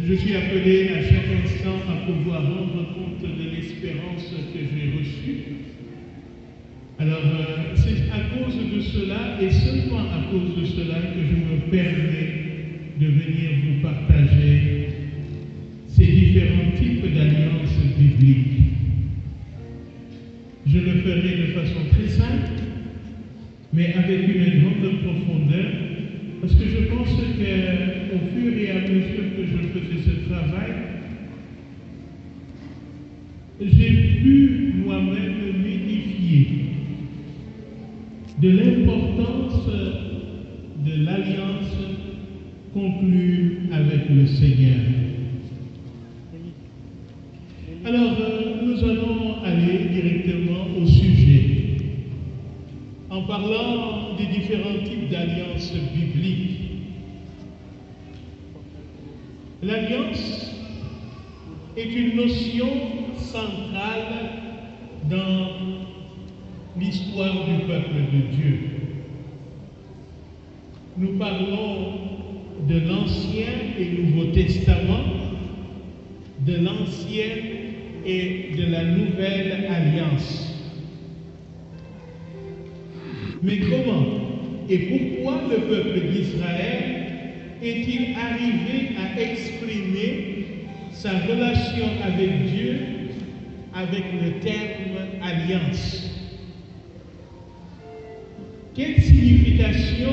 Je suis appelé à chaque instant à pouvoir rendre compte de l'espérance que j'ai reçue. Alors, c'est à cause de cela, et seulement à cause de cela, que je me permets de venir vous partager ces différents types d'alliances bibliques. Je le ferai de façon très simple, mais avec une grande profondeur, parce que je pense qu'au fur et à mesure que je faisais ce travail, j'ai pu moi-même m'édifier de l'importance de l'alliance conclue avec le Seigneur. Alors, nous allons aller directement au sujet, en parlant des différents types d'alliances bibliques. L'alliance est une notion centrale dans l'histoire du peuple de Dieu. Nous parlons de l'Ancien et Nouveau Testament, de l'Ancienne et de la Nouvelle Alliance. Mais comment et pourquoi le peuple d'Israël est-il arrivé à exprimer sa relation avec Dieu avec le terme alliance? Quelle signification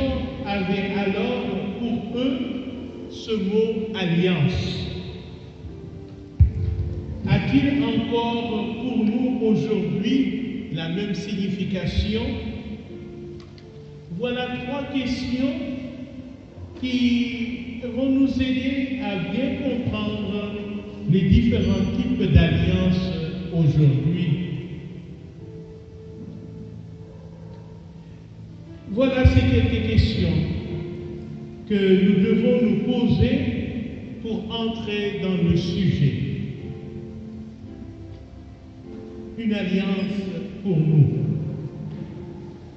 avait alors pour eux ce mot alliance? A-t-il encore pour nous aujourd'hui la même signification? Voilà trois questions qui vont nous aider à bien comprendre les différents types d'alliances aujourd'hui. Voilà ces quelques questions que nous devons nous poser pour entrer dans le sujet. Une alliance pour nous.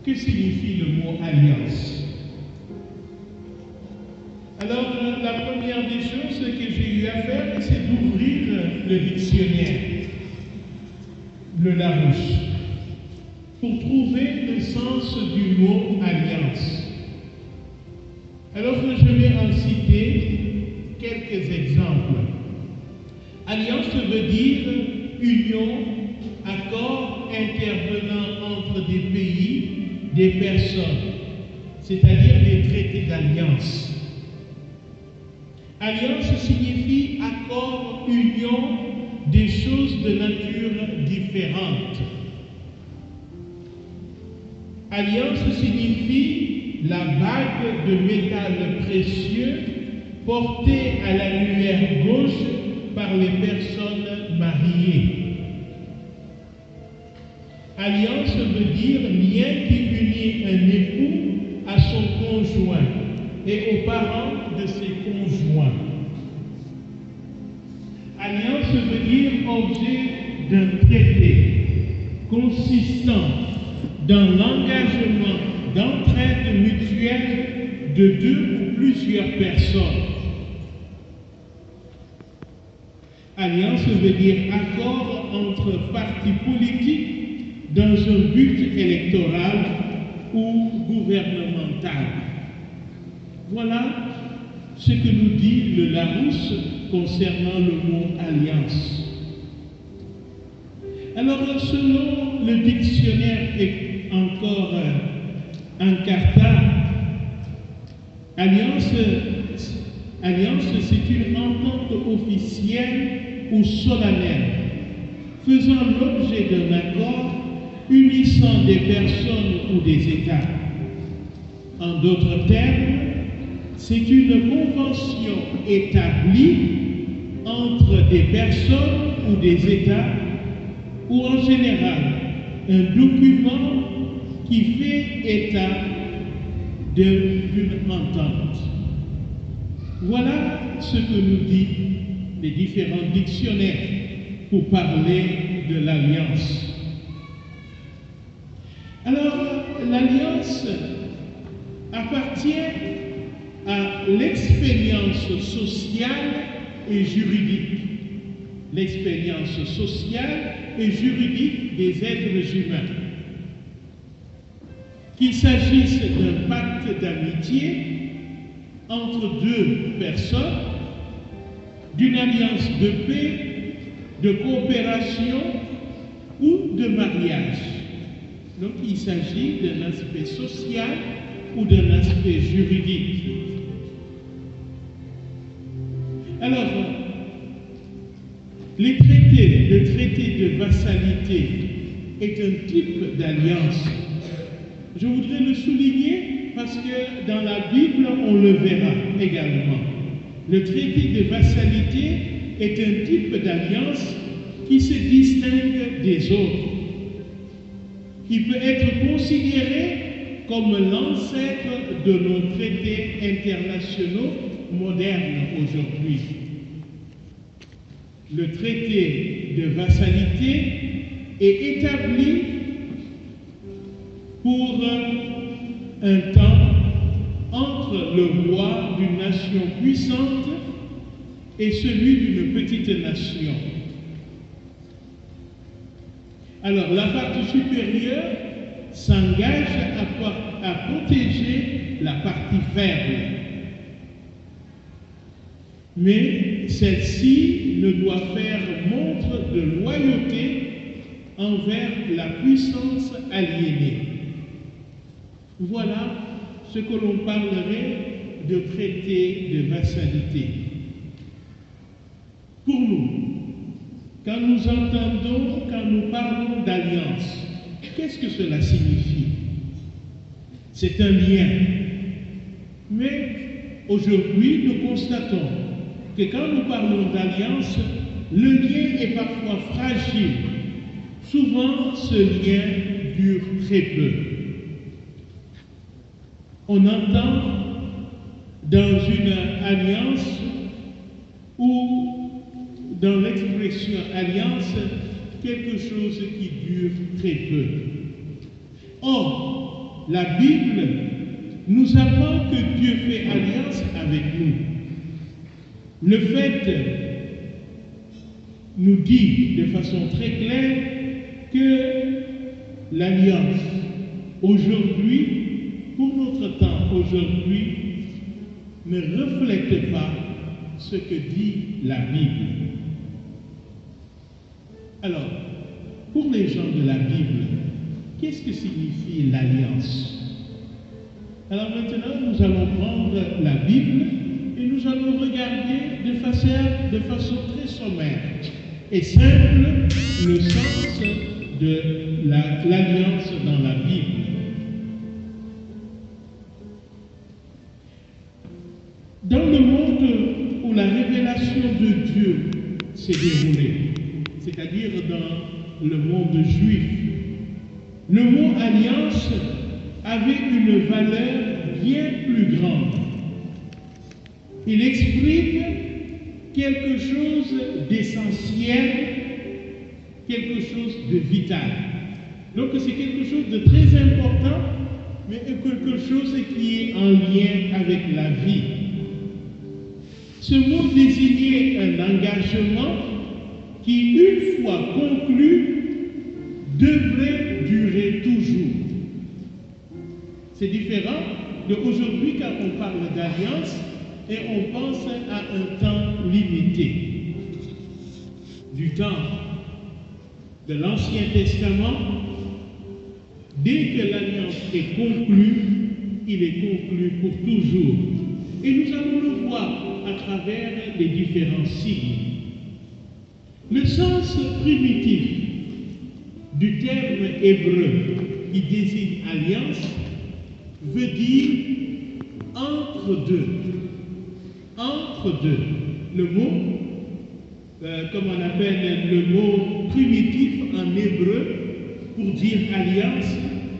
Que signifie le mot alliance? Alors, la première des choses que j'ai eu à faire, c'est d'ouvrir le dictionnaire, le Larousse, pour trouver le sens du mot alliance. Alors, je vais en citer quelques exemples. Alliance veut dire union, accord intervenant entre des pays, des personnes, c'est-à-dire des traités d'alliance. Alliance signifie accord, union des choses de nature différente. Alliance signifie la bague de métal précieux portée à la lumière gauche par les personnes mariées. Alliance veut dire lien qui unit un époux à son conjoint et aux parents de ses conjoints. Alliance veut dire objet d'un traité consistant dans l'engagement d'entraide mutuelle de deux ou plusieurs personnes. Alliance veut dire accord entre partis politiques dans un but électoral ou gouvernemental. Voilà ce que nous dit le Larousse concernant le mot alliance. Alors, selon le dictionnaire et encore Encarta, alliance, c'est une entente officielle ou solennelle faisant l'objet d'un accord unissant des personnes ou des États. En d'autres termes, c'est une convention établie entre des personnes ou des États, ou en général un document qui fait état d'une entente. Voilà ce que nous disent les différents dictionnaires pour parler de l'alliance. Alors, l'alliance appartient l'expérience sociale et juridique. L'expérience sociale et juridique des êtres humains. Qu'il s'agisse d'un pacte d'amitié entre deux personnes, d'une alliance de paix, de coopération ou de mariage. Donc il s'agit d'un aspect social ou d'un aspect juridique. Alors, le traité de vassalité est un type d'alliance. Je voudrais le souligner parce que dans la Bible, on le verra également. Le traité de vassalité est un type d'alliance qui se distingue des autres, qui peut être considéré comme l'ancêtre de nos traités internationaux modernes aujourd'hui. Le traité de vassalité est établi pour un temps entre le roi d'une nation puissante et celui d'une petite nation. Alors la partie supérieure s'engage à protéger la partie faible. Mais celle-ci ne doit faire montre de loyauté envers la puissance aliénée. Voilà ce que l'on parlerait de traité de vassalité. Pour nous, quand nous parlons d'alliance, qu'est-ce que cela signifie? C'est un lien. Mais aujourd'hui, nous constatons que quand nous parlons d'alliance, le lien est parfois fragile. Souvent, ce lien dure très peu. On entend dans une alliance ou dans l'expression alliance quelque chose qui dure très peu. Or, la Bible nous apprend que Dieu fait alliance avec nous. Le fait nous dit de façon très claire que l'alliance aujourd'hui, pour notre temps aujourd'hui, ne reflète pas ce que dit la Bible. Alors, pour les gens de la Bible, qu'est-ce que signifie l'alliance? Alors maintenant, nous allons prendre la Bible et nous allons regarder de façon très sommaire et simple le sens de l'alliance dans la Bible. Dans le monde où la révélation de Dieu s'est déroulée, c'est-à-dire dans le monde juif, le mot alliance avait une valeur bien plus grande. Il exprime quelque chose d'essentiel, quelque chose de vital. Donc c'est quelque chose de très important, mais quelque chose qui est en lien avec la vie. Ce mot désignait un engagement qui, une fois conclu, devrait durer toujours. C'est différent d'aujourd'hui quand on parle d'alliance et on pense à un temps limité. Du temps de l'Ancien Testament, dès que l'alliance est conclue, il est conclu pour toujours. Et nous allons le voir à travers les différents signes. Le sens primitif du terme hébreu qui désigne alliance veut dire entre deux. Entre deux. Le mot, comme on appelle le mot primitif en hébreu pour dire alliance,